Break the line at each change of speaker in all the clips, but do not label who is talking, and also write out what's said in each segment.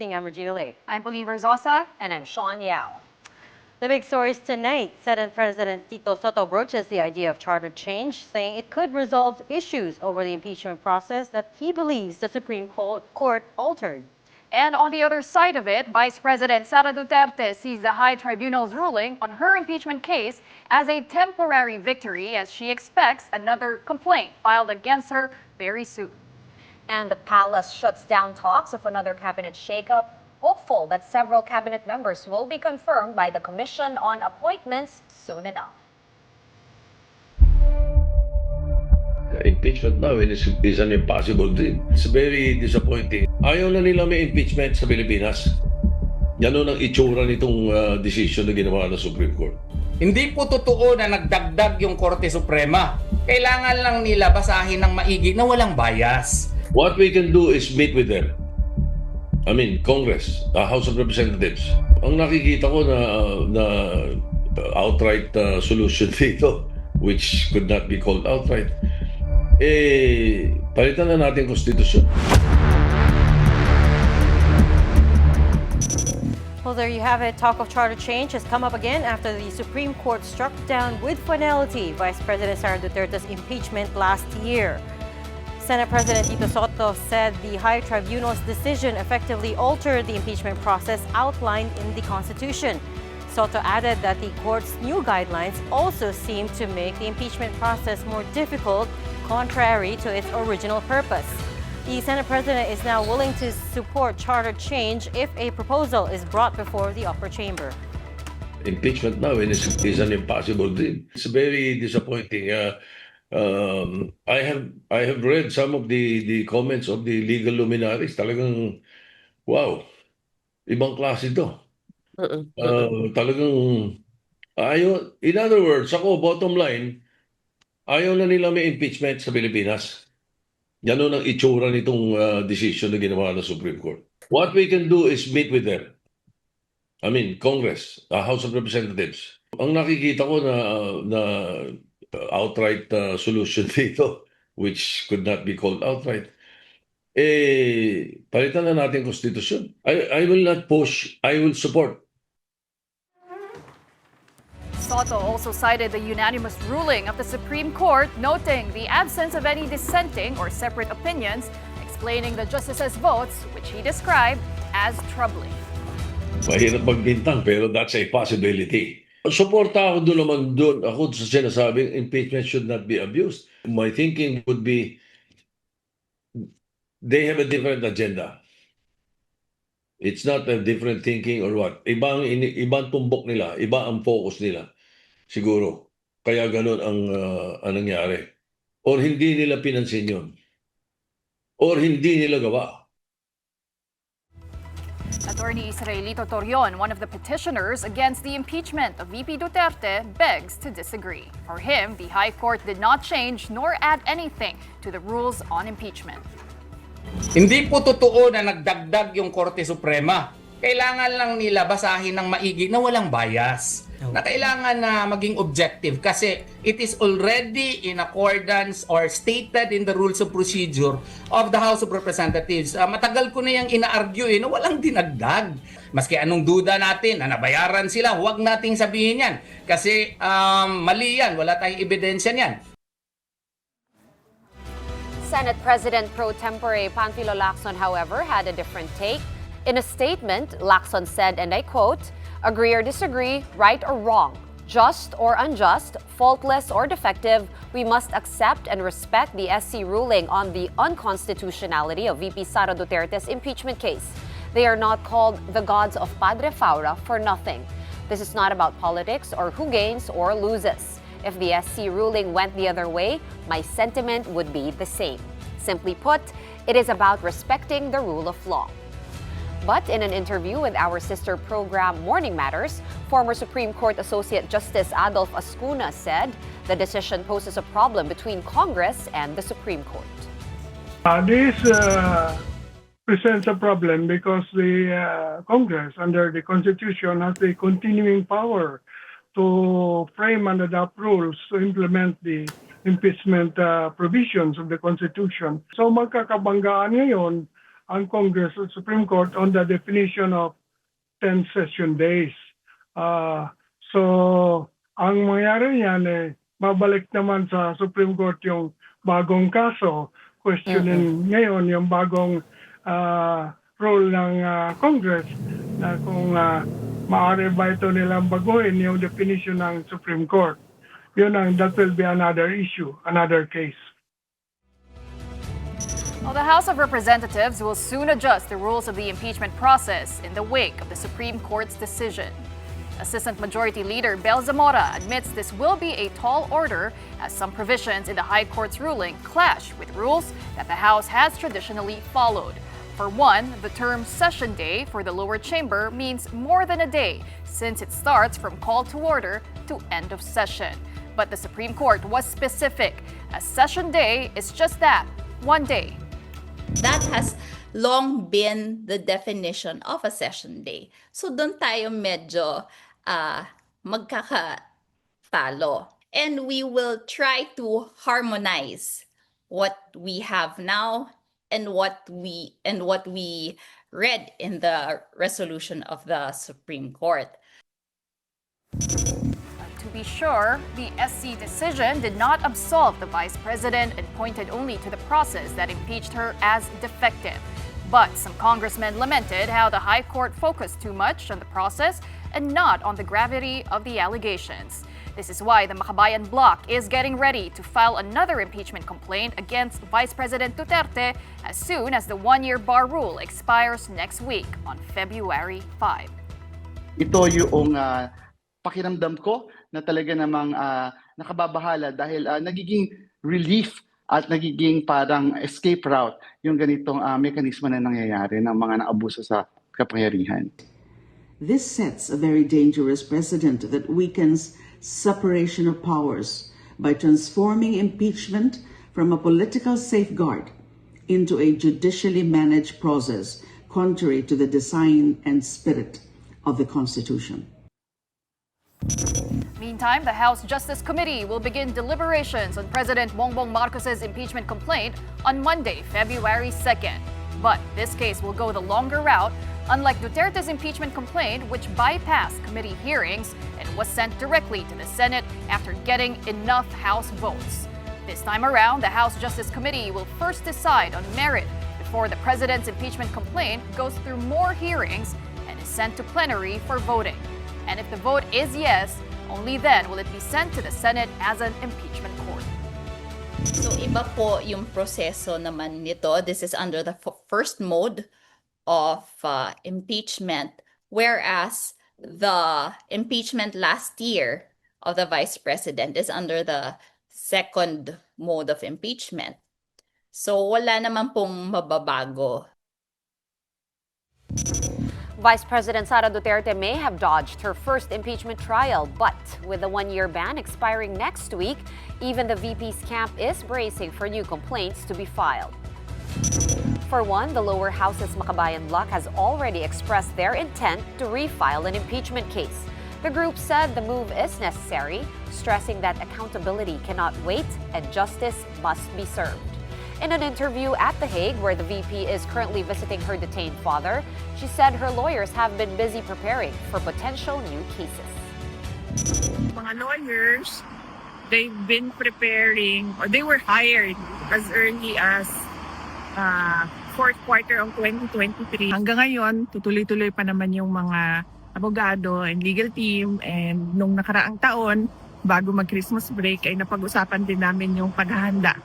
evening. I'm Regina Lake.
I'm Pauline Verzosa.
And I'm Shawn Yao.
The big stories tonight. Senate President Sotto broaches the idea of charter change, saying it could resolve issues over the impeachment process that he believes the Supreme Court altered.
And on the other side of it, Vice President Sara Duterte sees the High Tribunal's ruling on her impeachment case as a temporary victory, as she expects another complaint filed against her very soon.
And the palace shuts down talks of another cabinet shakeup, hopeful that several cabinet members will be confirmed by the Commission on Appointments soon enough.
Impeachment now is an impossible dream. It's very disappointing. Ayaw na nila may impeachment sa Pilipinas. Ganun ang itsura nitong decision na ginawa ng Supreme Court.
Hindi po totoo na nagdagdag yung Korte Suprema. Kailangan lang nila basahin ng maigi na walang bias.
What we can do is meet with them. I mean, Congress, House of Representatives. Ang nakikita ko na outright solution dito, which could not be called outright, palitan na natin konstitusyon.
Well, there you have it. Talk of charter change has come up again after the Supreme Court struck down with finality Vice President Sara Duterte's impeachment last year. Senate President Sotto said the High Tribunal's decision effectively altered the impeachment process outlined in the Constitution. Sotto added that the court's new guidelines also seem to make the impeachment process more difficult, contrary to its original purpose. The Senate President is now willing to support charter change if a proposal is brought before the upper chamber.
Impeachment now is an impossible dream. It's very disappointing. I have read some of the comments of the legal luminaries. Talagang, wow, ibang klase ito. Talagang ayaw, in other words, ako, bottom line, ayaw na nila may impeachment sa Pilipinas. Ganun ang itsura nitong decision na ginawa ng Supreme Court. What we can do is meet with them. I mean, Congress, House of Representatives. Ang nakikita ko na outright solution dito, which could not be called outright, palitan na natin konstitusyon. I will not push, I will support.
Sotto also cited the unanimous ruling of the Supreme Court, noting the absence of any dissenting or separate opinions, explaining the justices' votes, which he described as troubling.
Mahirap magbintang, pero that's a possibility. Suporta ako doon ako sa sinasabing impeachment should not be abused. My thinking would be they have a different agenda. It's not a different thinking or what. Ibang tumbok nila, iba ang focus nila. Siguro. Kaya ganun ang nangyari. Or hindi nila pinansin yun. Or hindi nila gawa.
Attorney Israelito Torion, one of the petitioners against the impeachment of VP Duterte, begs to disagree. For him, the High Court did not change nor add anything to the rules on impeachment.
Hindi po totoo na nagdagdag yung Korte Suprema. Kailangan lang nila basahin ng maigi na walang bias. Na kailangan na maging objective kasi it is already in accordance or stated in the rules of procedure of the House of Representatives. Matagal ko na yung ina-argue na walang dinagdag. Maski anong duda natin na nabayaran sila, huwag nating sabihin yan. Kasi mali yan, wala tayong ebidensya niyan.
Senate President pro tempore Panfilo Lacson, however, had a different take. In a statement, Lacson said, and I quote, "Agree or disagree, right or wrong, just or unjust, faultless or defective, we must accept and respect the SC ruling on the unconstitutionality of VP Sara Duterte's impeachment case. They are not called the gods of Padre Faura for nothing. This is not about politics or who gains or loses. If the SC ruling went the other way, my sentiment would be the same. Simply put, it is about respecting the rule of law." But in an interview with our sister program Morning Matters, former Supreme Court Associate Justice Adolf Ascuna said the decision poses a problem between Congress and the Supreme Court.
This presents a problem because the Congress, under the Constitution, has the continuing power to frame and adopt rules to implement the impeachment provisions of the Constitution. So magkakabanggaan ngayon ang Congress at Supreme Court on the definition of 10 session days. So, ang mangyari yan mabalik naman sa Supreme Court yung bagong kaso, questioning ngayon yung bagong role ng Congress na kung maaari ba ito nilang baguhin yung definition ng Supreme Court. That will be another issue, another case.
Well, the House of Representatives will soon adjust the rules of the impeachment process in the wake of the Supreme Court's decision. Assistant Majority Leader Bel Zamora admits this will be a tall order as some provisions in the High Court's ruling clash with rules that the House has traditionally followed. For one, the term session day for the lower chamber means more than a day since it starts from call to order to end of session. But the Supreme Court was specific. A session day is just that, one day.
That has long been the definition of a session day. So doon tayo medyo magkakatalo. And we will try to harmonize what we have now and what we read in the resolution of the Supreme Court.
To be sure, the SC decision did not absolve the Vice President and pointed only to the process that impeached her as defective. But some congressmen lamented how the High Court focused too much on the process and not on the gravity of the allegations. This is why the Makabayan bloc is getting ready to file another impeachment complaint against Vice President Duterte as soon as the one-year bar rule expires next week on February 5.
Ito yung pakiramdam ko na talaga namang nakababahala dahil nagiging relief at nagiging parang escape route yung ganitong mekanismo na nangyayari ng mga naabuso sa kapangyarihan.
This sets a very dangerous precedent that weakens separation of powers by transforming impeachment from a political safeguard into a judicially managed process contrary to the design and spirit of the Constitution.
Meantime, the House Justice Committee will begin deliberations on President Bongbong Marcos's impeachment complaint on Monday, February 2nd. But this case will go the longer route, unlike Duterte's impeachment complaint, which bypassed committee hearings and was sent directly to the Senate after getting enough House votes. This time around, the House Justice Committee will first decide on merit before the president's impeachment complaint goes through more hearings and is sent to plenary for voting. And if the vote is yes, only then will it be sent to the Senate as an impeachment court.
So iba po yung proseso naman nito. This is under the first mode of impeachment, whereas the impeachment last year of the Vice President is under the second mode of impeachment. So wala naman pong mababago.
Vice President Sara Duterte may have dodged her first impeachment trial, but with the one-year ban expiring next week, even the VP's camp is bracing for new complaints to be filed. For one, the lower house's Makabayan bloc has already expressed their intent to refile an impeachment case. The group said the move is necessary, stressing that accountability cannot wait and justice must be served. In an interview at The Hague, where the VP is currently visiting her detained father, she said her lawyers have been busy preparing for potential new cases.
Mga lawyers, they've been preparing, or they were hired as early as fourth quarter of 2023. Hanggang ngayon, tutuloy-tuloy pa naman yung mga abogado and legal team, and nung nakaraang taon, bago mag-Christmas break, ay napag-usapan din namin yung paghahanda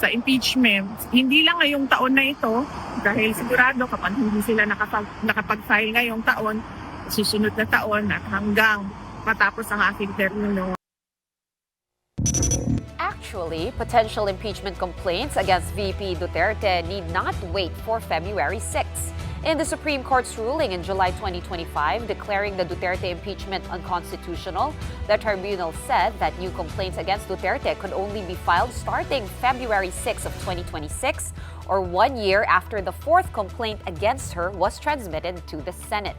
sa impeachment. Hindi lang ngayong taon na ito, dahil sigurado kapag hindi sila nakapag-file ngayong taon, susunod na taon at hanggang matapos ang aking termino.
Actually, potential impeachment complaints against VP Duterte need not wait for February 6. In the Supreme Court's ruling in July 2025 declaring the Duterte impeachment unconstitutional, the tribunal said that new complaints against Duterte could only be filed starting February 6 of 2026, or 1 year after the fourth complaint against her was transmitted to the Senate.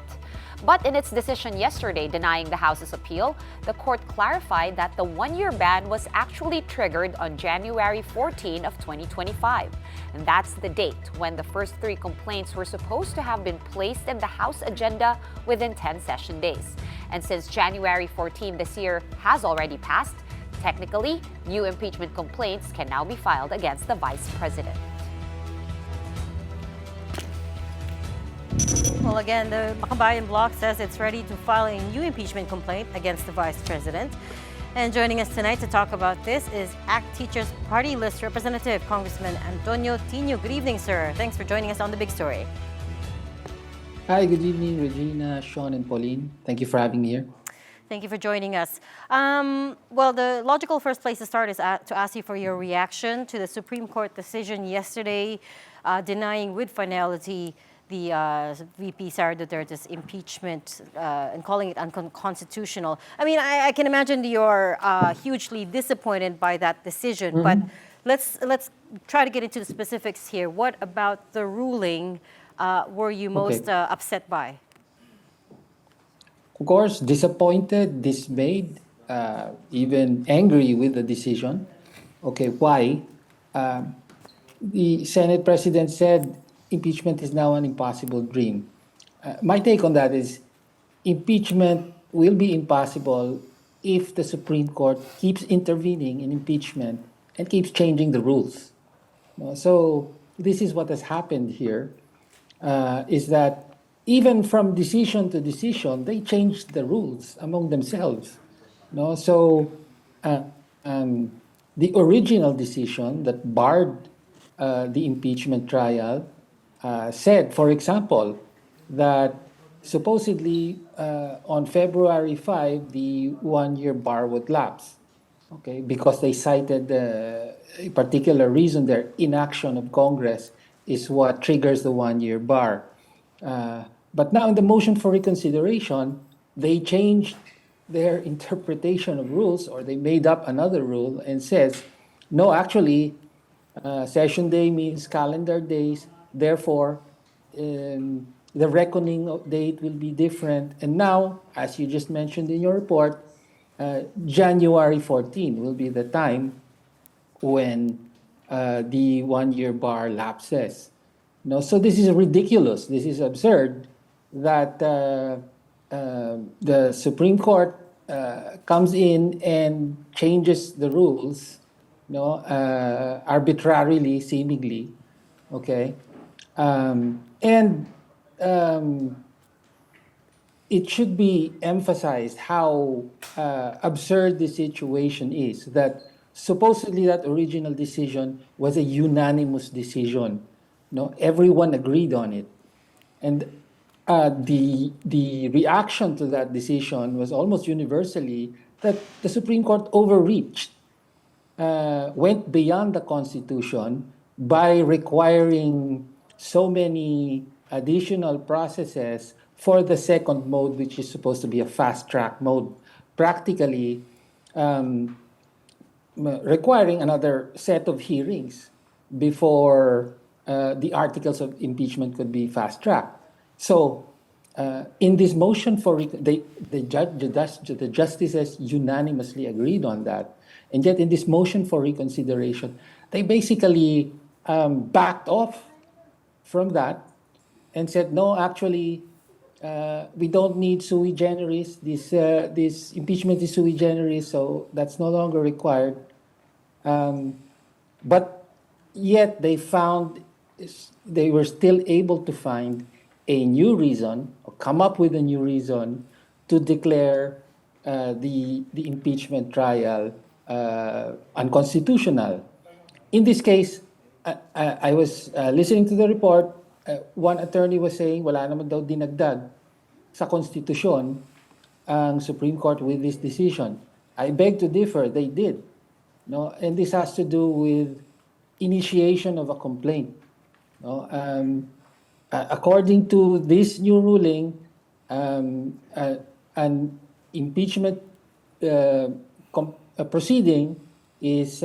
But in its decision yesterday denying the House's appeal, the court clarified that the one-year ban was actually triggered on January 14 of 2025. And that's the date when the first 3 complaints were supposed to have been placed in the House agenda within 10 session days. And since January 14 this year has already passed, technically, new impeachment complaints can now be filed against the Vice President.
Well, again, the Makabayan Bloc says it's ready to file a new impeachment complaint against the Vice President. And joining us tonight to talk about this is ACT Teachers Party List Representative Congressman Antonio Tinio. Good evening, sir. Thanks for joining us on The Big Story.
Hi, good evening, Regina, Shawn, and Pauline. Thank you for having me here.
Thank you for joining us. Well, the logical first place to start is to ask you for your reaction to the Supreme Court decision yesterday denying with finality the VP Sara Duterte's impeachment and calling it unconstitutional. I mean, I can imagine you're hugely disappointed by that decision, but let's try to get into the specifics here. What about the ruling were you most upset by?
Of course, disappointed, dismayed, even angry with the decision. Okay, why? The Senate President said impeachment is now an impossible dream. My take on that is impeachment will be impossible if the Supreme Court keeps intervening in impeachment and keeps changing the rules. So this is what has happened here, is that even from decision to decision, they changed the rules among themselves. So the original decision that barred the impeachment trial said, for example, that supposedly on February 5, the one-year bar would lapse, okay, because they cited a particular reason their inaction of Congress is what triggers the one-year bar. But now in the motion for reconsideration, they changed their interpretation of rules, or they made up another rule and says, no, actually, session day means calendar days. Therefore, the reckoning date will be different. And now, as you just mentioned in your report, January 14 will be the time when the one-year bar lapses. So this is ridiculous. This is absurd that the Supreme Court comes in and changes the rules, arbitrarily, seemingly, okay? It should be emphasized how absurd the situation is, that supposedly that original decision was a unanimous decision. Everyone agreed on it. And the reaction to that decision was almost universally that the Supreme Court overreached, went beyond the Constitution by requiring so many additional processes for the second mode, which is supposed to be a fast-track mode, practically requiring another set of hearings before the articles of impeachment could be fast-tracked. So in this motion for the justices unanimously agreed on that, and yet in this motion for reconsideration, they basically backed off from that and said, no, actually, we don't need sui generis. This impeachment is sui generis, so that's no longer required. But yet they were still able to find a new reason, or come up with a new reason, to declare the impeachment trial unconstitutional. In this case, I was listening to the report. One attorney was saying, wala naman daw dinagdag sa konstitusyon ang Supreme Court with this decision. I beg to differ, they did. And this has to do with initiation of a complaint. According to this new ruling, an impeachment proceeding is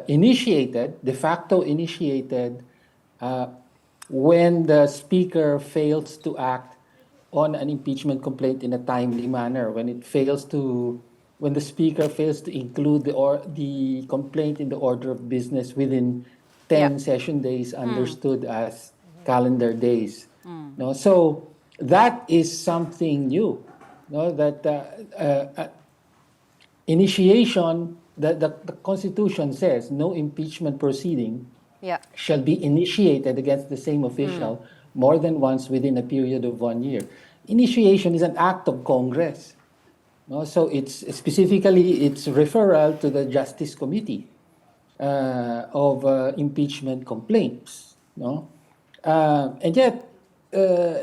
initiated, de facto initiated, when the Speaker fails to act on an impeachment complaint in a timely manner, when the Speaker fails to include the complaint in the order of business within 10
Yeah.
session days, understood as calendar days. No, so that is something new. No, that initiation, the Constitution says no impeachment proceeding
Yeah.
shall be initiated against the same official more than once within a period of 1 year. Initiation is an act of Congress. No? So it's specifically it's referral to the Justice Committee of impeachment complaints. No? And yet,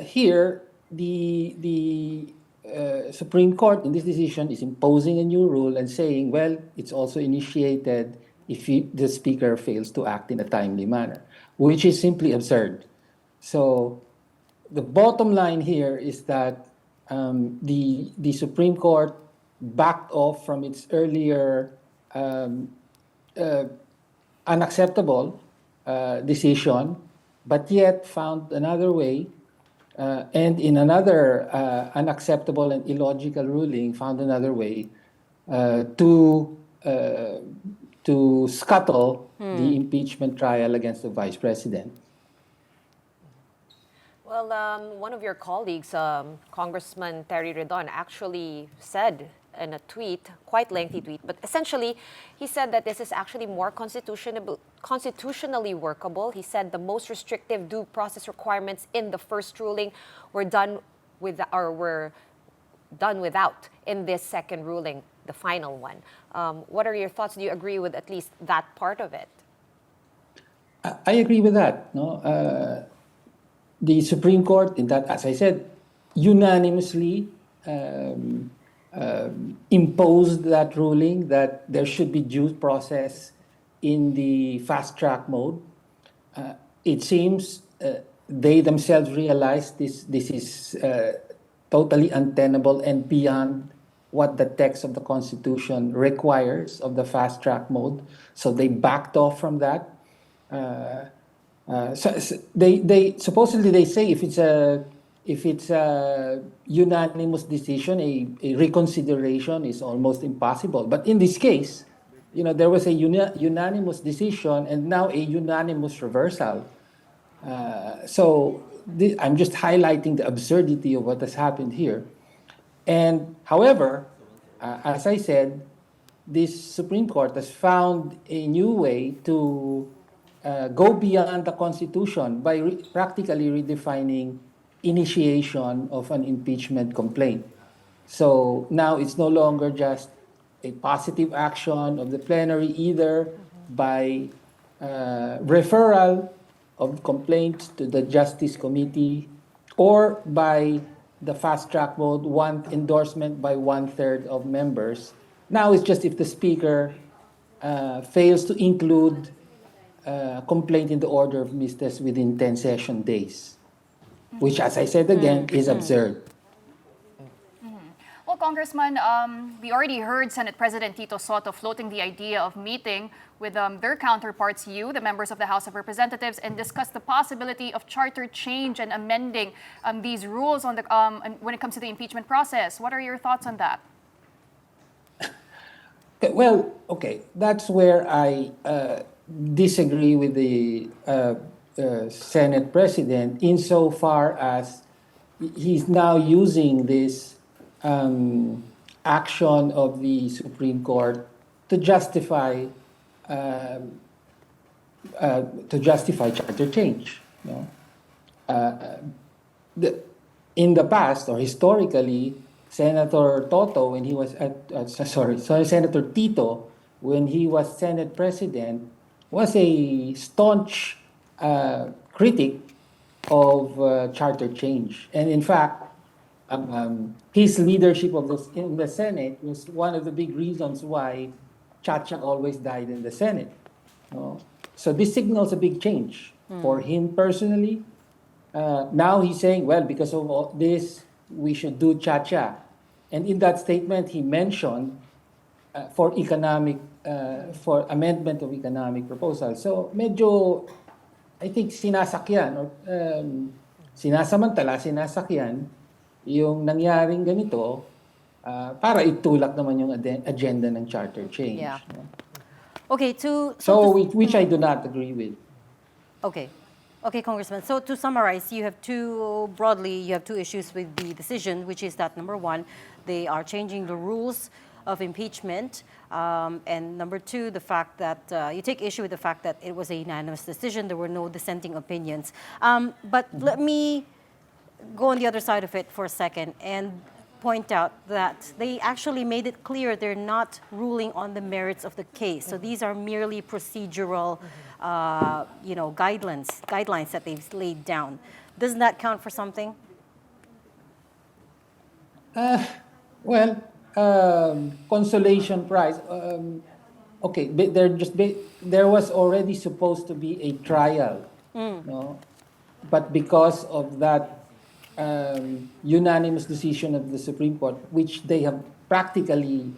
here, the Supreme Court in this decision is imposing a new rule and saying, well, it's also initiated if the Speaker fails to act in a timely manner, which is simply absurd. So the bottom line here is that the Supreme Court backed off from its earlier unacceptable decision, but yet found another way, and in another unacceptable and illogical ruling, found another way to scuttle the impeachment trial against the Vice President.
Well, one of your colleagues, Congressman Terry Redon, actually said in a tweet, quite lengthy tweet, but essentially he said that this is actually more constitutionally workable. He said the most restrictive due process requirements in the first ruling were done without in this second ruling, the final one. What are your thoughts? Do you agree with at least that part of it?
I agree with that. No, the Supreme Court, in that, as I said, unanimously imposed that ruling that there should be due process in the fast track mode. It seems they themselves realized this is totally untenable and beyond what the text of the Constitution requires of the fast track mode. So they backed off from that. So they supposedly they say if it's a unanimous decision, a reconsideration is almost impossible. But in this case, there was a unanimous decision and now a unanimous reversal. So I'm just highlighting the absurdity of what has happened here. And however, as I said, this Supreme Court has found a new way to go beyond the Constitution by practically redefining initiation of an impeachment complaint. So now it's no longer just a positive action of the plenary, either by referral of complaints to the Justice Committee or by the fast track mode, one endorsement by 1/3 of members. Now it's just if the Speaker fails to include complaint in the order of business within 10 session days, which, as I said again, is absurd.
Well, Congressman, we already heard Senate President Tito Sotto floating the idea of meeting with their counterparts, the members of the House of Representatives, and discuss the possibility of charter change and amending these rules on when it comes to the impeachment process. What are your thoughts on that?
Well, okay, that's where I disagree with the Senate President insofar as he's now using this action of the Supreme Court to justify charter change. In the past or historically, Senator Toto, when he was Senator Tito, when he was Senate President, was a staunch critic of charter change, and in fact, his leadership in the Senate was one of the big reasons why Chacha always died in the Senate. So this signals a big change for him personally. Now he's saying, well, because of all this, we should do Chacha. And in that statement, he mentioned for amendment of economic proposal. So medyo I think sinasakyan or sinasakyan yung nangyaring ganito para itulak naman yung agenda ng charter change.
Yeah.
No?
Okay,
Which I do not agree with.
Okay. Okay, Congressman. So to summarize, you have two issues with the decision, which is that number one, they are changing the rules of impeachment. And number two, the fact that you take issue with the fact that it was a unanimous decision. There were no dissenting opinions. But let me go on the other side of it for a second and point out that they actually made it clear they're not ruling on the merits of the case. So these are merely procedural, guidelines that they've laid down. Doesn't that count for something?
Well, consolation prize. Okay, there was already supposed to be a trial, no? But because of that unanimous decision of the Supreme Court, which they have practically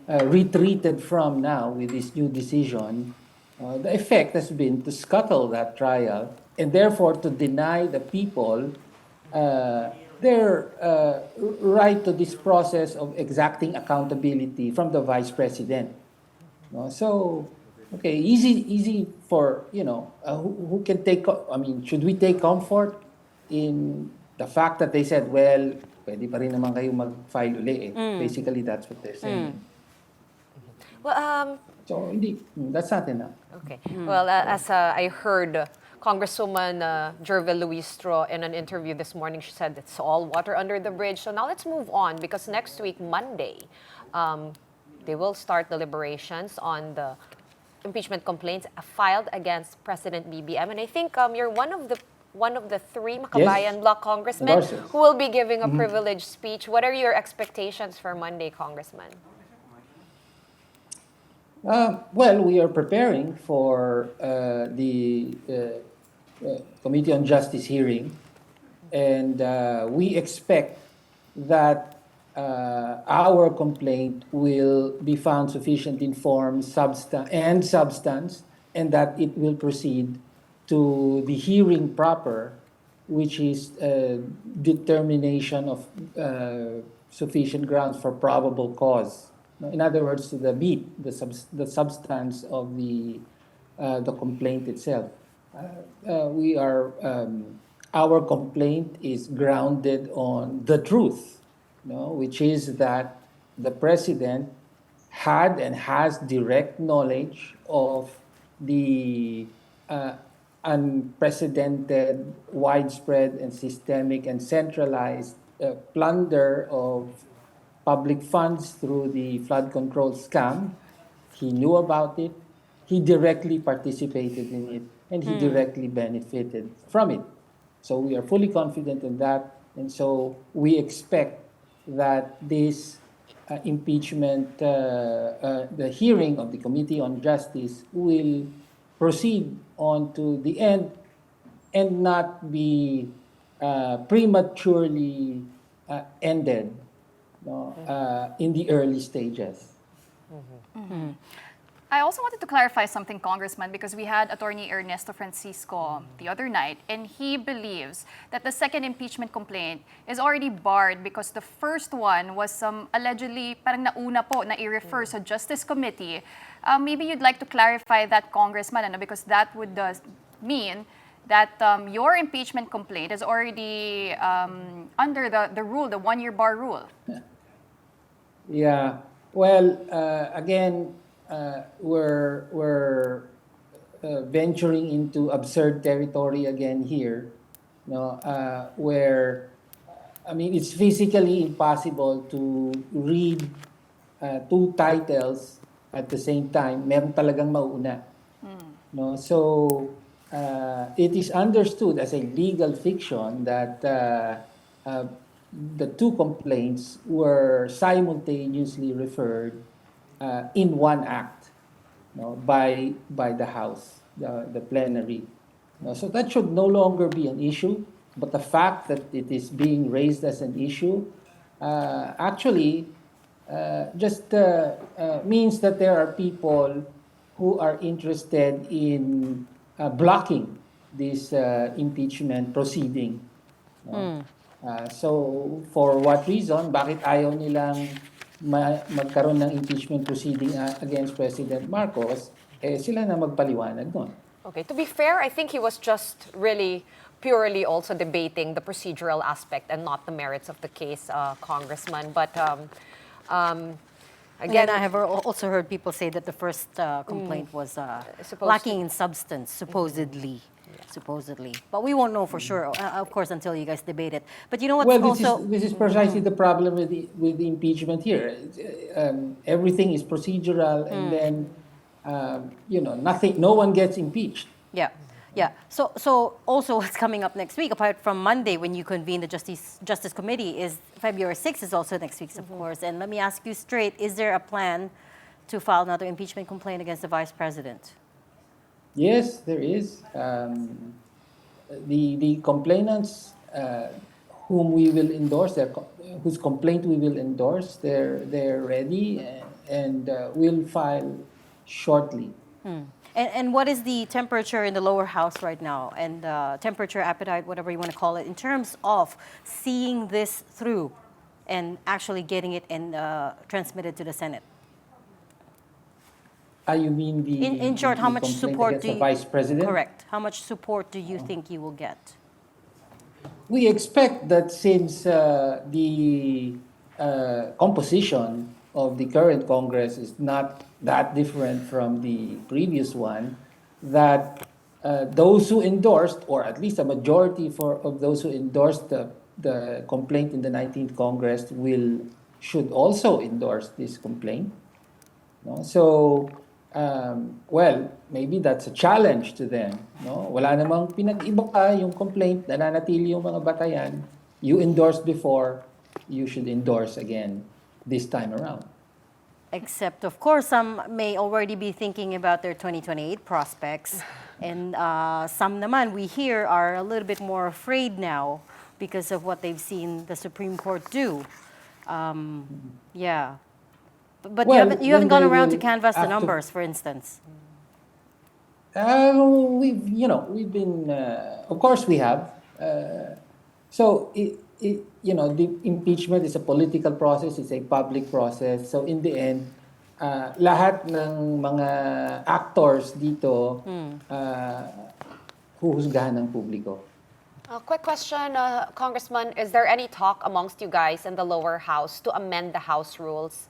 retreated from now with this new decision, the effect has been to scuttle that trial and therefore to deny the people their right to this process of exacting accountability from the Vice President. No? So, okay, easy for, who can take, should we take comfort in the fact that they said, well, pwede pa rin naman kayo mag-file uli eh. Basically, that's what they're saying.
Well,
So, hindi, that's not enough.
okay. Well, as I heard Congresswoman Jervel Luistro in an interview this morning, she said it's all water under the bridge. So now let's move on because next week, Monday, they will start deliberations on the impeachment complaints filed against President BBM. And I think you're one of the three Makabayan Bloc congressmen who will be giving a privileged speech. What are your expectations for Monday, Congressman?
Well, we are preparing for the Committee on Justice hearing, and we expect that our complaint will be found sufficient in form, substance, and that it will proceed to the hearing proper, which is determination of sufficient grounds for probable cause. In other words, to the meat, the substance of the complaint itself. Our complaint is grounded on the truth, which is that the president had and has direct knowledge of the unprecedented, widespread, and systemic and centralized plunder of public funds through the flood control scam. He knew about it, he directly participated in it, and he directly benefited from it. So we are fully confident in that, and so we expect that this impeachment, the hearing of the Committee on Justice will proceed on to the end and not be prematurely ended in the early stages.
I also wanted to clarify something, Congressman, because we had Attorney Ernesto Francisco the other night, and he believes that the second impeachment complaint is already barred because the first one was allegedly parang nauna po na i-refer sa Justice Committee. Maybe you'd like to clarify that, Congressman, because that would mean that your impeachment complaint is already under the rule, the one-year bar rule.
Yeah. Well, again, we're venturing into absurd territory again here, where it's physically impossible to read two titles at the same time. Meron talagang mauuna. So it is understood as a legal fiction that the two complaints were simultaneously referred in one act, by the House, the plenary. So that should no longer be an issue, but the fact that it is being raised as an issue actually just means that there are people who are interested in blocking this impeachment proceeding. No? So, for what reason, bakit ayaw nilang magkaroon ng impeachment proceeding against President Marcos, sila na magpaliwanag nun.
Okay, to be fair, I think he was just really purely also debating the procedural aspect and not the merits of the case, Congressman. But
Again, I have also heard people say that the first complaint was lacking in substance, supposedly. Supposedly. But we won't know for sure, of course, until you guys debate it. But you know what's
Well, this is precisely the problem with the impeachment here. Everything is procedural, and then no one gets impeached.
Yeah. Yeah. So also what's coming up next week, apart from Monday when you convene the Justice Committee, is February 6th is also next week, of course. And let me ask you straight, is there a plan to file another impeachment complaint against the Vice President?
Yes, there is. The complainants whom we will endorse, whose complaint we will endorse, they're ready and will file shortly.
And what is the temperature in the lower house right now, and temperature, appetite, whatever you want to call it, in terms of seeing this through and actually getting it and transmitted to the Senate?
You mean
in short, how much support do
the Vice President?
Correct. How much support do you think you will get?
We expect that since the composition of the current Congress is not that different from the previous one, that those who endorsed, or at least a majority of those who endorsed the complaint in the 19th Congress should also endorse this complaint. No? So, well, maybe that's a challenge to them. No? Wala namang pinag-iba pa yung complaint, nananatili yung mga batayan. You endorsed before, you should endorse again this time around.
Except, of course, some may already be thinking about their 2028 prospects. And some naman, we hear, are a little bit more afraid now because of what they've seen the Supreme Court do. Yeah. But
Well,
you haven't gone around to
will
canvass the
have to-
numbers, for instance.
We've been, of course we have. So, the impeachment is a political process, it's a public process. So in the end, lahat ng mga actors dito huhusgahan ng publiko.
A quick question, Congressman. Is there any talk amongst you guys in the lower house to amend the House rules?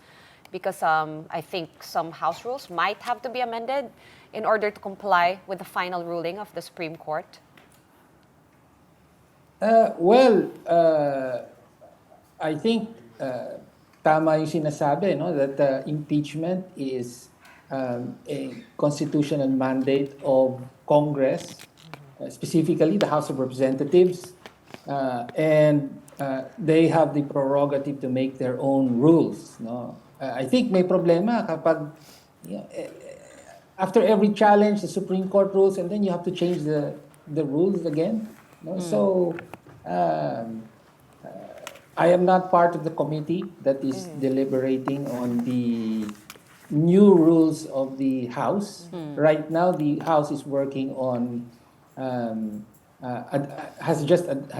Because I think some House rules might have to be amended in order to comply with the final ruling of the Supreme Court.
I think tama yung sinasabi, no, that impeachment is a constitutional mandate of Congress, specifically the House of Representatives, and they have the prerogative to make their own rules. No? I think may problema kapag after every challenge, the Supreme Court rules, and then you have to change the rules again. No? So, I am not part of the committee that is deliberating on the new rules of the House. Right now, the House is working on, has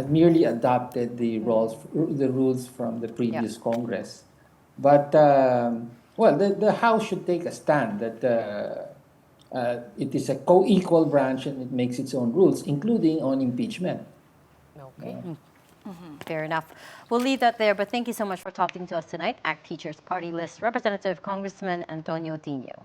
merely adopted the rules from the previous Congress. But, the House should take a stand that it is a co-equal branch and it makes its own rules, including on impeachment.
Okay.
Fair enough. We'll leave that there, but thank you so much for talking to us tonight. ACT Teachers Party List Representative Congressman Antonio Tinio.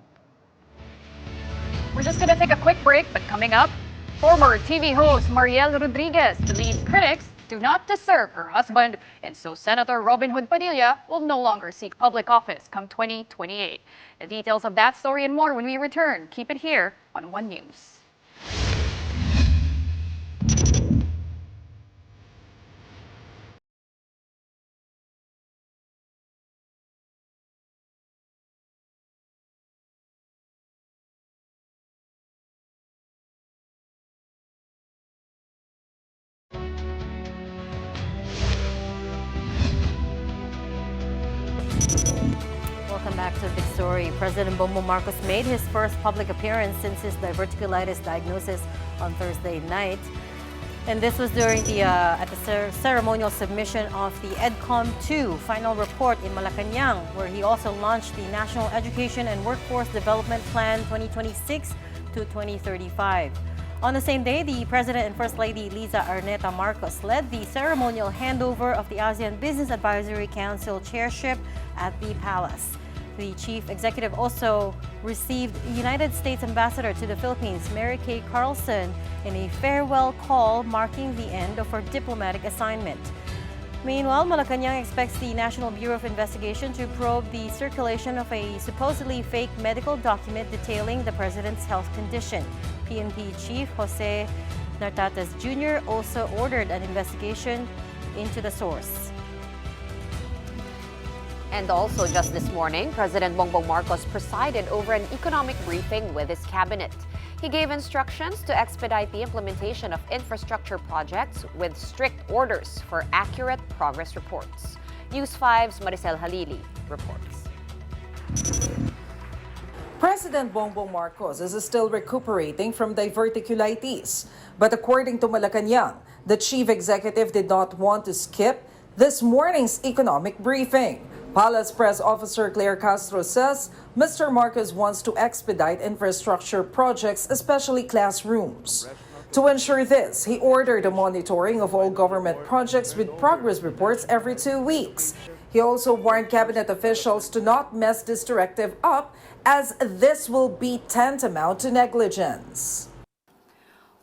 We're just going to take a quick break, but coming up, former TV host Mariel Rodriguez believes critics do not deserve her husband, and so Senator Robin Hood Padilla will no longer seek public office come 2028. The details of that story and more when we return. Keep it here on One News.
Well, Welcome back to Big Story. President Bongbong Marcos made his first public appearance since his diverticulitis diagnosis on Thursday night. And this was during the at the ceremonial submission of the EDCOM-2 final report in Malacanang, where he also launched the National Education and Workforce Development Plan 2026 to 2035. On the same day, the President and First Lady Liza Arneta Marcos led the ceremonial handover of the ASEAN Business Advisory Council chairship at the palace. The chief executive also received United States Ambassador to the Philippines, Mary Kay Carlson, in a farewell call marking the end of her diplomatic assignment. Meanwhile, Malacanang expects the National Bureau of Investigation to probe the circulation of a supposedly fake medical document detailing the president's health condition. PNP Chief Jose Nartates Jr. also ordered an investigation into the source.
And also just this morning, President Bongbong Marcos presided over an economic briefing with his cabinet. He gave instructions to expedite the implementation of infrastructure projects with strict orders for accurate progress reports. News 5's Maricel Halili reports.
President Bongbong Marcos is still recuperating from diverticulitis. But according to Malacanang, the chief executive did not want to skip this morning's economic briefing. Palace Press Officer Claire Castro says Mr. Marcos wants to expedite infrastructure projects, especially classrooms. To ensure this, he ordered a monitoring of all government projects with progress reports every 2 weeks. He also warned cabinet officials to not mess this directive up, as this will be tantamount to negligence.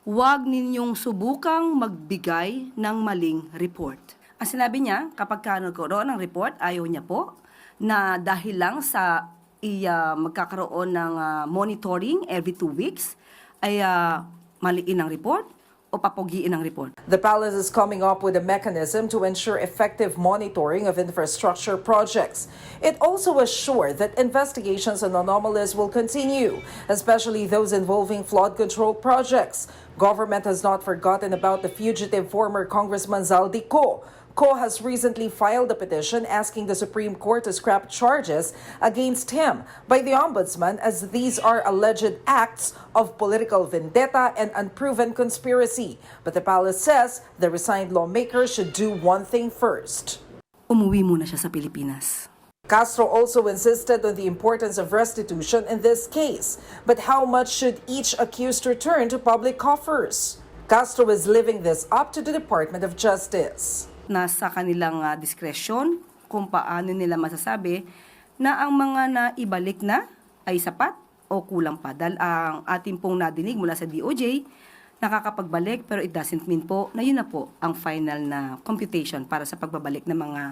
Huwag ninyong subukang magbigay ng maling report. Ang sinabi niya, kapag nagkaroon ng report, ayaw niya po na dahil lang sa magkakaroon ng monitoring every 2 weeks, ay maliin ang report o papugiin ang report.
The palace is coming up with a mechanism to ensure effective monitoring of infrastructure projects. It also assured that investigations on anomalies will continue, especially those involving flood control projects. Government has not forgotten about the fugitive former Congressman Zaldi Ko. Ko has recently filed a petition asking the Supreme Court to scrap charges against him by the Ombudsman, as these are alleged acts of political vendetta and unproven conspiracy. But the palace says the resigned lawmaker should do one thing first.
Umuwi muna siya sa Pilipinas.
Castro also insisted on the importance of restitution in this case. But how much should each accused return to public coffers? Castro is leaving this up to the Department of Justice.
Nasa kanilang diskresyon kung paano nila masasabi na ang mga naibalik na ay sapat o kulang pa. Dahil ang ating pong nadinig mula sa DOJ, nakakapagbalik, pero it doesn't mean po na yun na po ang final na computation para sa pagbabalik ng mga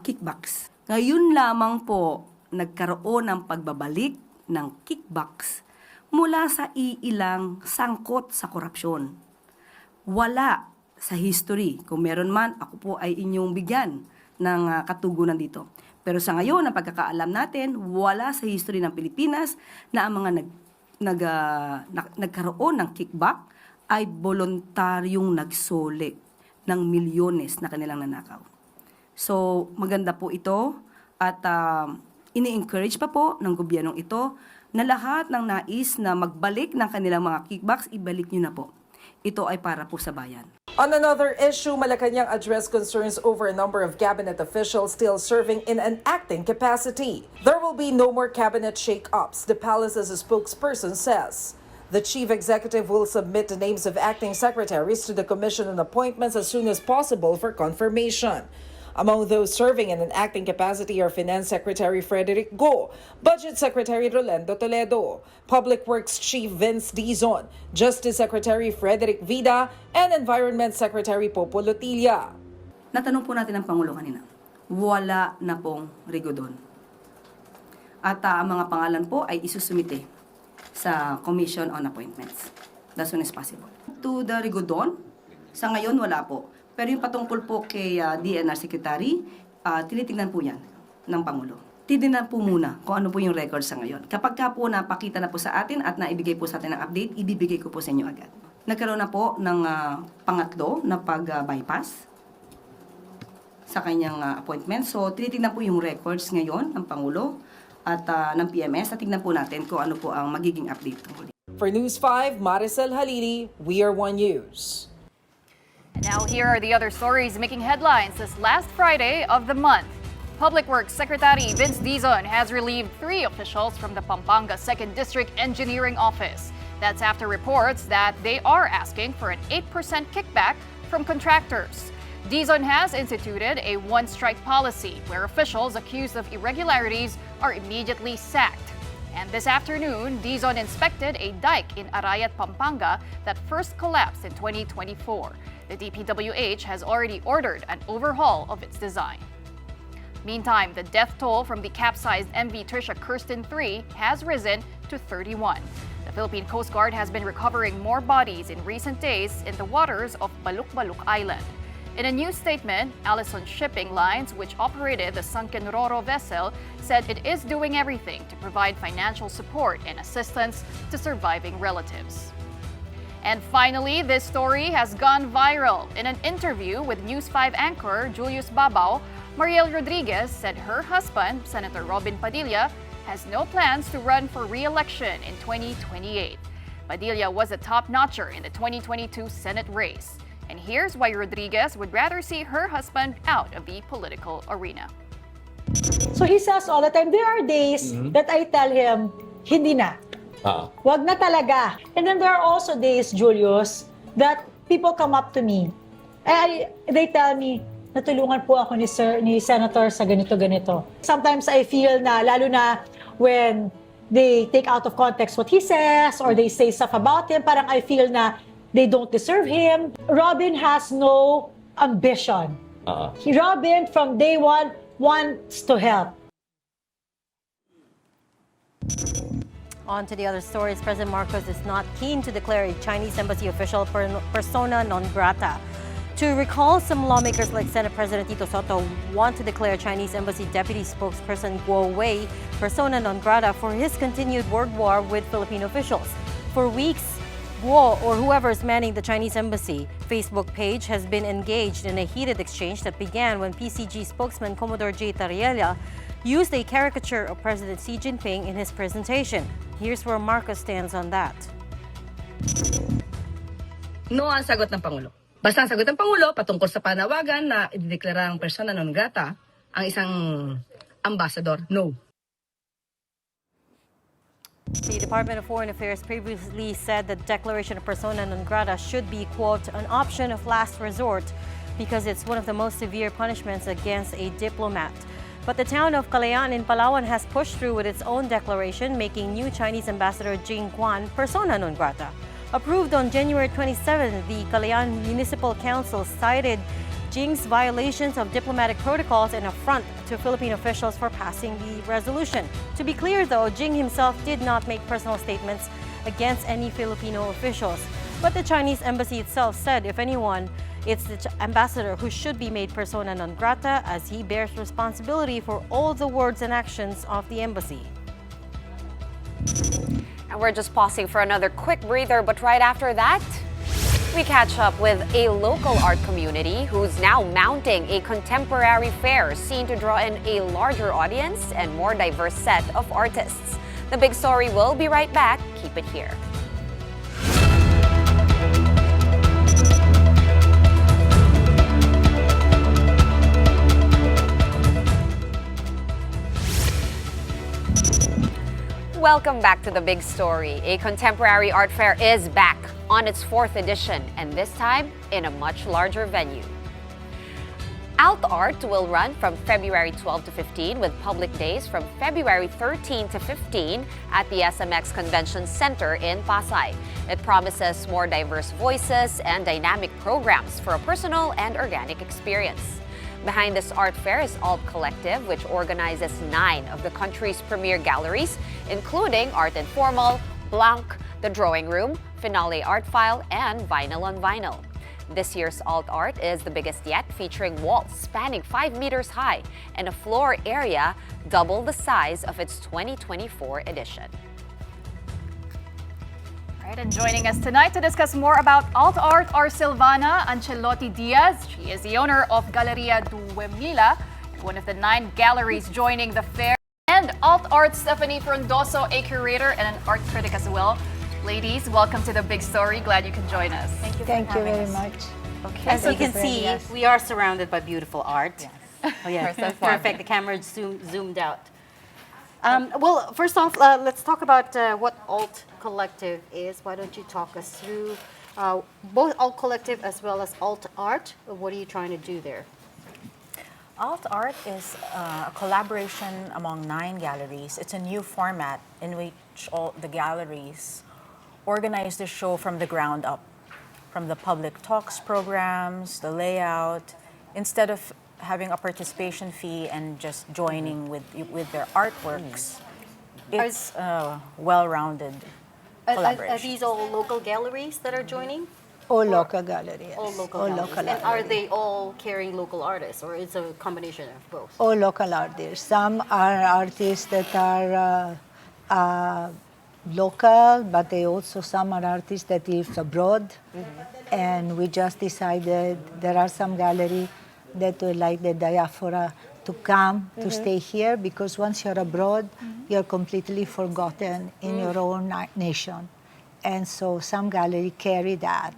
kickbacks. Ngayon lamang po nagkaroon ng pagbabalik ng kickbacks mula sa iilang sangkot sa korupsyon. Wala sa history. Kung meron man, ako po ay inyong bigyan ng katugunan dito. Pero sa ngayon, ang pagkakaalam natin, wala sa history ng Pilipinas na ang mga nagkaroon ng kickback ay voluntaryong nagsole ng milyones na kanilang nanakaw. So, maganda po ito at ini-encourage pa po ng gobyernong ito na lahat ng nais na magbalik ng kanilang mga kickbacks, ibalik nyo na po. Ito ay para po sa bayan.
On another issue, Malacanang addressed concerns over a number of cabinet officials still serving in an acting capacity. There will be no more cabinet shake-ups, the palace's spokesperson says. The chief executive will submit the names of acting secretaries to the Commission on Appointments as soon as possible for confirmation. Among those serving in an acting capacity are Finance Secretary Frederick Go, Budget Secretary Rolando Toledo, Public Works Chief Vince Dizon, Justice Secretary Frederick Vida, and Environment Secretary Popo Lotilla.
Natanong po natin ang Pangulo kanina. Wala na pong rigodon. At ang mga pangalan po ay isusumite sa Commission on Appointments as soon as possible. To the rigodon, sa ngayon wala po. Pero yung patungkol po kay DNR Secretary, tinitingnan po yan ng Pangulo. Titignan po muna kung ano po yung record sa ngayon. Kapag ka po napakita na po sa atin at naibigay po sa atin ng update, ibibigay ko po sa inyo agad. Nagkaroon na po ng pangatlo na pag-bypass sa kanyang appointment. So, tinitingnan po yung records ngayon ng Pangulo at ng PMS. At tignan po natin kung ano po ang magiging update tungkol.
For News 5, Maricel Halili, We Are One News.
And now here are the other stories making headlines this last Friday of the month. Public Works Secretary Vince Dizon has relieved 3 officials from the Pampanga 2nd District Engineering Office. That's after reports that they are asking for an 8% kickback from contractors. Dizon has instituted a one-strike policy where officials accused of irregularities are immediately sacked. And this afternoon, Dizon inspected a dike in Arayat, Pampanga that first collapsed in 2024. The DPWH has already ordered an overhaul of its design. Meantime, the death toll from the capsized MV Trisha Kirsten 3 has risen to 31. The Philippine Coast Guard has been recovering more bodies in recent days in the waters of Baluk-Baluk Island. In a new statement, Allison Shipping Lines, which operated the sunken Roro vessel, said it is doing everything to provide financial support and assistance to surviving relatives. And finally, this story has gone viral. In an interview with News 5 anchor Julius Babao, Mariel Rodriguez said her husband, Senator Robin Padilla, has no plans to run for re-election in 2028. Padilla was a top-notcher in the 2022 Senate race. And here's why Rodriguez would rather see her husband out of the political arena.
So he says all the time, there are days that I tell him, hindi na. Wag na talaga. And then there are also days, Julius, that people come up to me. They tell me, natulungan po ako ni Senator sa ganito-ganito. Sometimes I feel na, lalo na when they take out of context what he says or they say stuff about him, parang I feel na they don't deserve him. Robin has no ambition. Robin, from day one, wants to help.
On to the other stories. President Marcos is not keen to declare a Chinese embassy official persona non grata. To recall, some lawmakers like Senate President Tito Sotto want to declare Chinese embassy deputy spokesperson Guo Wei persona non grata for his continued word war with Filipino officials. For weeks, Guo, or whoever is manning the Chinese embassy Facebook page, has been engaged in a heated exchange that began when PCG spokesman Commodore J. Tariela used a caricature of President Xi Jinping in his presentation. Here's where Marcos stands on that.
No ang sagot ng Pangulo. Basta ang sagot ng Pangulo patungkol sa panawagan na ideklara ang persona non grata ang isang ambassador. No.
The Department of Foreign Affairs previously said that declaration of persona non grata should be, quote, an option of last resort because it's one of the most severe punishments against a diplomat. But the town of Calayan in Palawan has pushed through with its own declaration, making new Chinese Ambassador Jing Guan persona non grata. Approved on January 27, the Calayan Municipal Council cited Jing's violations of diplomatic protocols and affront to Philippine officials for passing the resolution. To be clear, though, Jing himself did not make personal statements against any Filipino officials. But the Chinese embassy itself said, if anyone, it's the ambassador who should be made persona non grata, as he bears responsibility for all the words and actions of the embassy.
And we're just pausing for another quick breather, but right after that, we catch up with a local art community who's now mounting a contemporary fair seen to draw in a larger audience and more diverse set of artists. The Big Story will be right back. Keep it here. Welcome back to The Big Story. A contemporary art fair is back on its 4th edition, and this time in a much larger venue. Alt Art will run from February 12 to 15 with public days from February 13 to 15 at the SMX Convention Center in Pasay. It promises more diverse voices and dynamic programs for a personal and organic experience. Behind this art fair is Alt Collective, which organizes 9 of the country's premier galleries, including Art Informal, Blanc, The Drawing Room, Finale Art File, and Vinyl on Vinyl. This year's Alt Art is the biggest yet, featuring walls spanning 5 meters high and a floor area double the size of its 2024 edition.
Right, and joining us tonight to discuss more about alt art are Silvana Ancelotti Diaz. She is the owner of Galleria Duemila, one of the 9 galleries joining the fair, and And alt art Stephanie Frondoso, a curator and an art critic as well. Ladies, welcome to the Big Story. Glad you can join us.
Thank you very much.
Okay, as you can see, we are surrounded by beautiful art. Oh yeah, perfect. The camera zoomed out. Well, first off, let's talk about what Alt Collective is. Why don't you talk us through both Alt Collective as well as Alt Art? What are you trying to do there?
Alt Art is a collaboration among 9 galleries. It's a new format in which all the galleries organize the show from the ground up, from the public talks programs, the layout, instead of having a participation fee and just joining with their artworks. It's a well-rounded collaboration.
Are these all local galleries that are joining?
All local galleries.
All local galleries. And are they all carrying local artists, or it's a combination of both?
All local artists. Some are artists that are local, but some are artists that live abroad. And we just decided there are some galleries that would like the diaspora to come to stay here, because once you're abroad, you're completely forgotten in your own nation. And so some galleries carry that.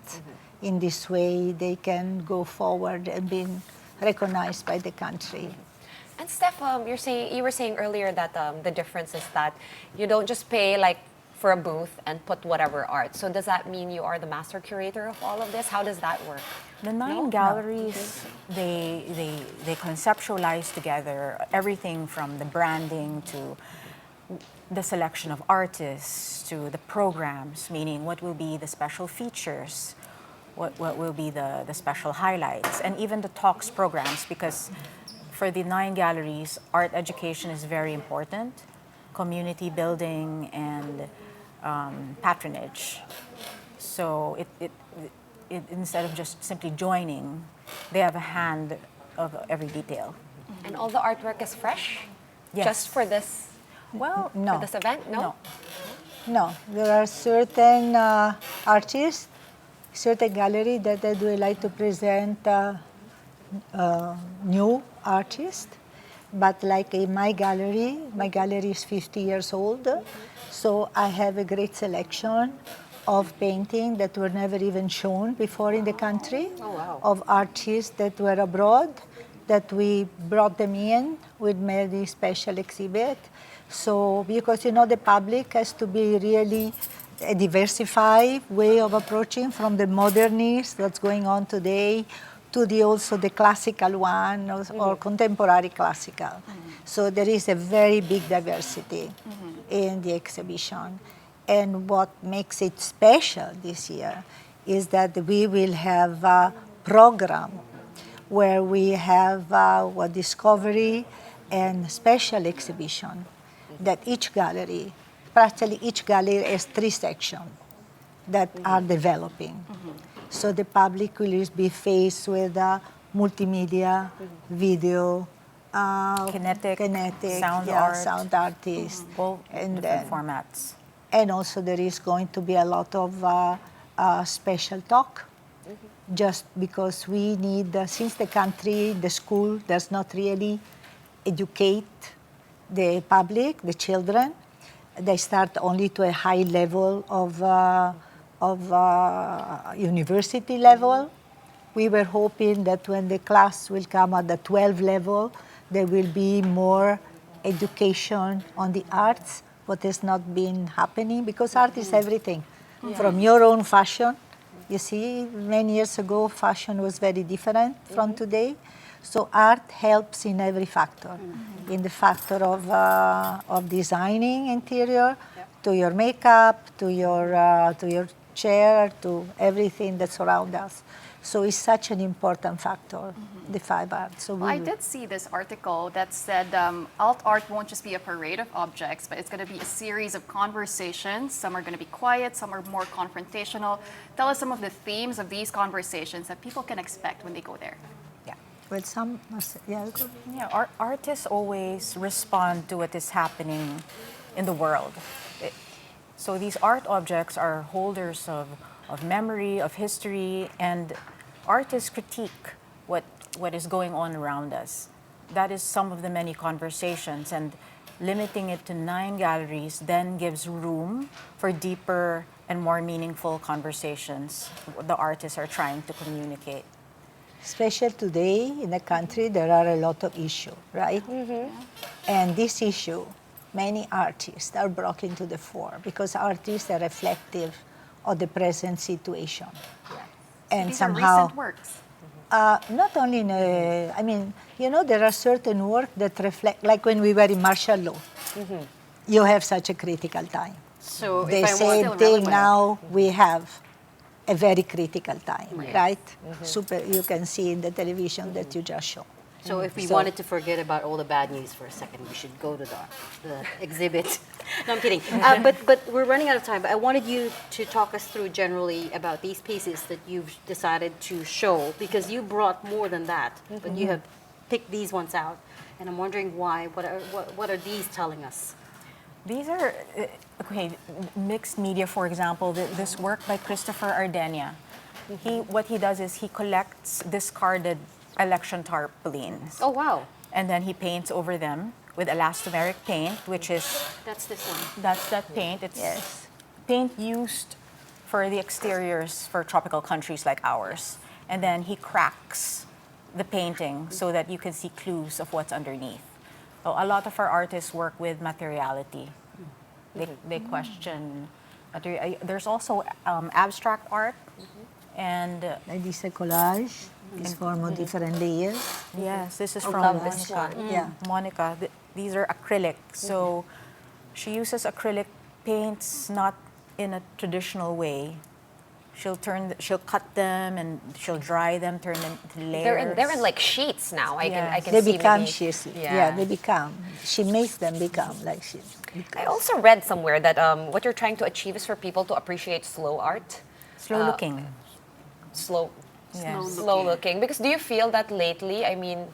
In this way, they can go forward and be recognized by the country.
And Steph, you were saying earlier that the difference is that you don't just pay like for a booth and put whatever art. So does that mean you are the master curator of all of this? How does that work?
The 9 galleries, they conceptualize together everything from the branding to the selection of artists to the programs, meaning what will be the special features, what will be the special highlights, and even the talks programs, because for the 9 galleries, art education is very important, community building and patronage. So it instead of just simply joining, they have a hand of every detail.
And all the artwork is fresh?
Yes.
Just for this?
Well,
For this event? No?
No, there are certain artists, certain galleries that they do like to present new artists. But like in my gallery is 50 years old, so I have a great selection of paintings that were never even shown before in the country, of artists that were abroad, that we brought them in with many special exhibit. So, because the public has to be really a diversified way of approaching, from the modernist that's going on today to also the classical one or contemporary classical. So there is a very big diversity in the exhibition. And what makes it special this year is that we will have a program where we have a discovery and special exhibition that practically each gallery has 3 sections that are developing. So the public will be faced with multimedia, video, kinetic, sound artists,
and different formats.
And also there is going to be a lot of special talk, just because we need, since the country, the school does not really educate the public, the children, they start only to a high level of university level. We were hoping that when the class will come at the 12 level, there will be more education on the arts, what has not been happening, because art is everything. From your own fashion, you see, many years ago, fashion was very different from today. So art helps in every factor, in the factor of designing interior, to your makeup, to your chair, to everything that surrounds us. So it's such an important factor, the 5 arts. So
I did see this article that said alt art won't just be a parade of objects, but it's going to be a series of conversations. Some are going to be quiet, some are more confrontational. Tell us some of the themes of these conversations that people can expect when they go there.
Well,
Artists always respond to what is happening in the world. So these art objects are holders of memory, of history, and artists critique what is going on around us. That is some of the many conversations, and limiting it to 9 galleries then gives room for deeper and more meaningful conversations the artists are trying to communicate.
Especially today in the country, there are a lot of issues, right? And this issue, many artists are brought into the fore because artists are reflective of the present situation. And
These
somehow,
are recent works.
not only in I mean, you know, there are certain work that reflect, like when we were in martial law, you have such a critical time.
So
The
if I
same
want
thing now, we have a very critical time, right?
Mm-hmm.
You can see in the television that you just showed.
So if we
So-
wanted to forget about all the bad news for a second, we should go to the exhibit. No, I'm kidding. But we're running out of time. But I wanted you to talk us through generally about these pieces that you've decided to show, because you brought more than that, but you have picked these ones out. And I'm wondering why. What are these telling us?
These are, okay, mixed media, for example, this work by Christopher Ardenia. What he does is he collects discarded election tarpaulins.
Oh, wow.
And then he paints over them with elastomeric paint, which is,
That's this one.
that's that paint. It's paint used for the exteriors for tropical countries like ours. And then he cracks the painting so that you can see clues of what's underneath. So a lot of our artists work with materiality. They question. There's also abstract art, and
Like this a collage, this form of different layers.
yes, this is
I
from
love this
Monica.
one.
Yeah.
Monica, these are acrylic. So she uses acrylic paints not in a traditional way. She'll cut them and she'll dry them, turn them into layers.
They're in like sheets now. I can
They
see
become
maybe-
sheets. Yeah, they become. She makes them become like sheets.
I also read somewhere that what you're trying to achieve is for people to appreciate slow art.
Slow looking.
Slow
Yes.
slow looking. Because do you feel that lately, I mean,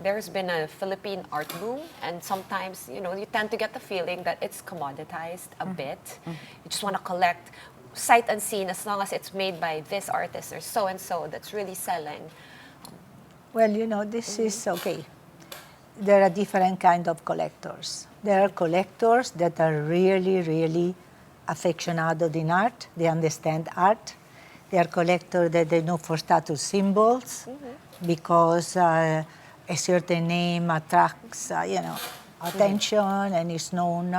there's been a Philippine art boom, and sometimes, you know, you tend to get the feeling that it's commoditized a bit. You just want to collect sight unseen as long as it's made by this artist or so and so that's really selling.
Well, you know, this is okay. There are different kind of collectors. There are collectors that are really, really aficionados in art. They understand art. They are collectors that they know for status symbols because a certain name attracts, attention and is known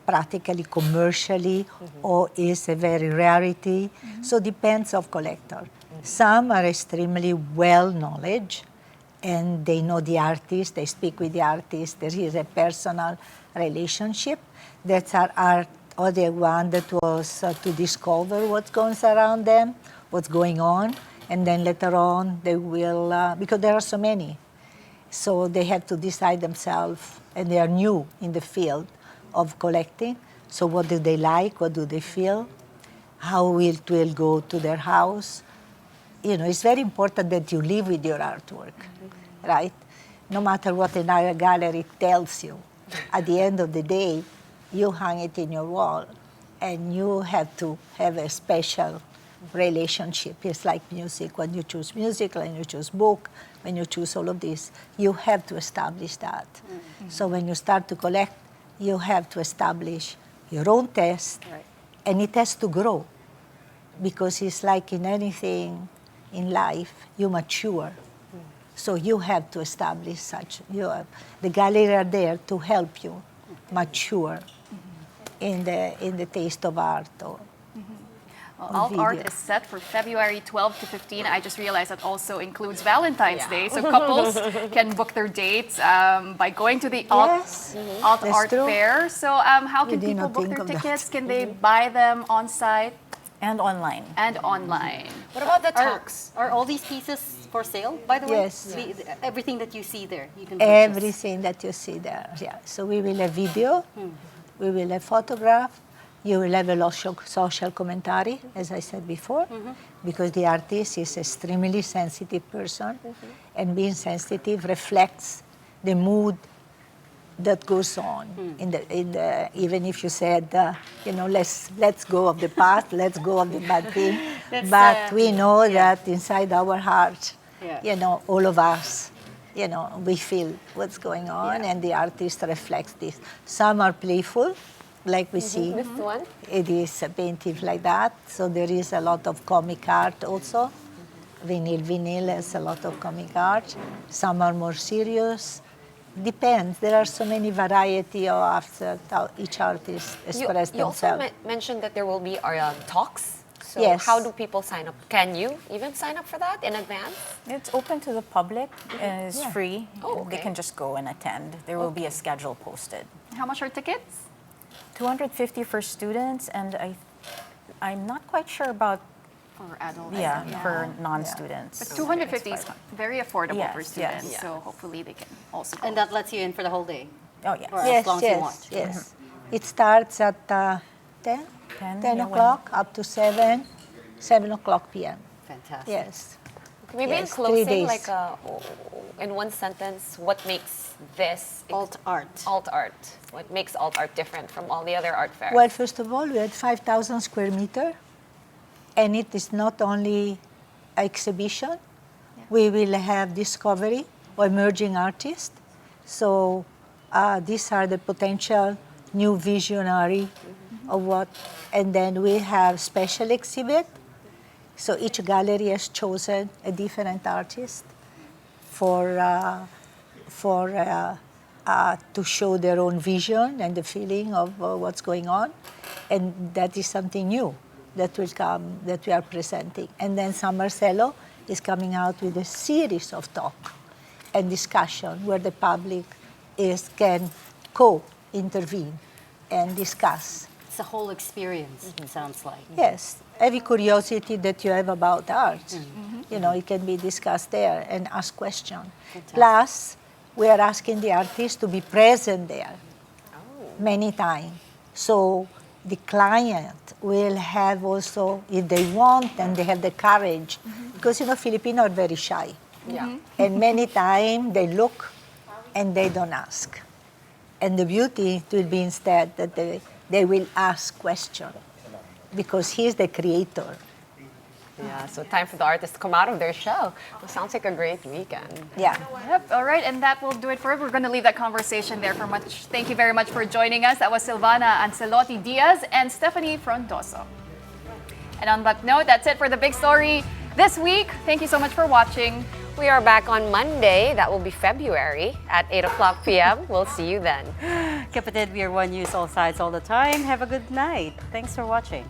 practically commercially or is a very rarity. So depends of collector. Some are extremely well knowledge and they know the artist, they speak with the artist, there is a personal relationship. That's our art, or the one that was to discover what's going around them, what's going on, and then later on they will, because there are so many, so they have to decide themselves, and they are new in the field of collecting. So what do they like? What do they feel? How it will go to their house? You know, it's very important that you live with your artwork, right? No matter what a gallery tells you, at the end of the day, you hang it in your wall, and you have to have a special relationship. It's like music. When you choose music, when you choose book, when you choose all of this, you have to establish that. So when you start to collect, you have to establish your own taste, and it has to grow, because it's like in anything in life, you mature. So you have to establish such. The gallery are there to help you mature in the taste of art.
Alt Art is set for February 12 to 15. I just realized that also includes Valentine's Day. So couples can book their dates by going to the Alt Art
true.
Fair. So how can
did
people
not
book
think
their
of that.
tickets? Can they buy them on site
and online?
and online?
What about the tax?
Are all these pieces for sale, by the way?
Yes.
Everything that you see there, you can purchase.
Everything that you see there. Yeah. So we will have video, we will have photograph, you will have a social commentary, as I said before, because the artist is an extremely sensitive person, and being sensitive reflects the mood that goes on in the even if you said let's go of the past, let's go of the bad thing, but we know that inside our heart, all of us you know, we feel what's going on, and the artist reflects this. Some are playful, like we see.
This one?
It is painted like that, so there is a lot of comic art also. Vinyl has a lot of comic art. Some are more serious. Depends. There are so many variety of after how each artist express
You also
themselves.
mentioned that there will be talks. So
Yes.
how do people sign up? Can you even sign up for that in advance?
It's open to the public and it's
Yeah.
free.
Oh,
They
okay.
can just go and attend. There will be a schedule posted.
How much are tickets?
250 for students, and I'm not quite sure about
For adults.
for non-students.
But 250 is very affordable for
Yes,
students,
yes.
so hopefully they can also go.
And that lets you in for the whole day.
Oh yes.
Or as
Yes,
long as you want.
yes. It starts at 10,
10,
10
yeah,
o'clock up to 7 o'clock p.m.
Fantastic.
Yes.
Maybe in
Yes, 3
closing,
days.
like in one sentence, what makes this
Alt art.
alt art? What makes alt art different from all the other art fairs?
Well, first of all, we had 5,000 square meter, and it is not only exhibition. We will have discovery or emerging artists. So these are the potential new visionary of what, and then we have special exhibit. So each gallery has chosen a different artist to show their own vision and the feeling of what's going on, and that is something new that will come that we are presenting. And then San Marcelo is coming out with a series of talk and discussion where the public can co-intervene and discuss.
It's a whole experience, it sounds like.
Yes, every curiosity that you have about art, you know, it can be discussed there and ask questions. Plus, we are asking the artists to be present there many times. So the client will have also, if they want and they have the courage, because, you know, Filipinos are very shy.
Yeah.
And many times they look and they don't ask. And the beauty will be instead that they will ask questions because he's the creator.
Yeah, so time for the artists to come out of their shell. Well, sounds like a great weekend.
Yeah.
Yep, all right, and that will do it for it. We're going to leave that conversation there for much. Thank you very much for joining us. That was Silvana Ancelotti Diaz and Stephanie Frondoso. And on that note, that's it for the Big Story this week. Thank you so much for watching.
We are back on Monday. That will be February at 8 o'clock p.m. We'll see you then.
Kapatid, we are One News, all sides, all the time. Have a good night. Thanks for watching.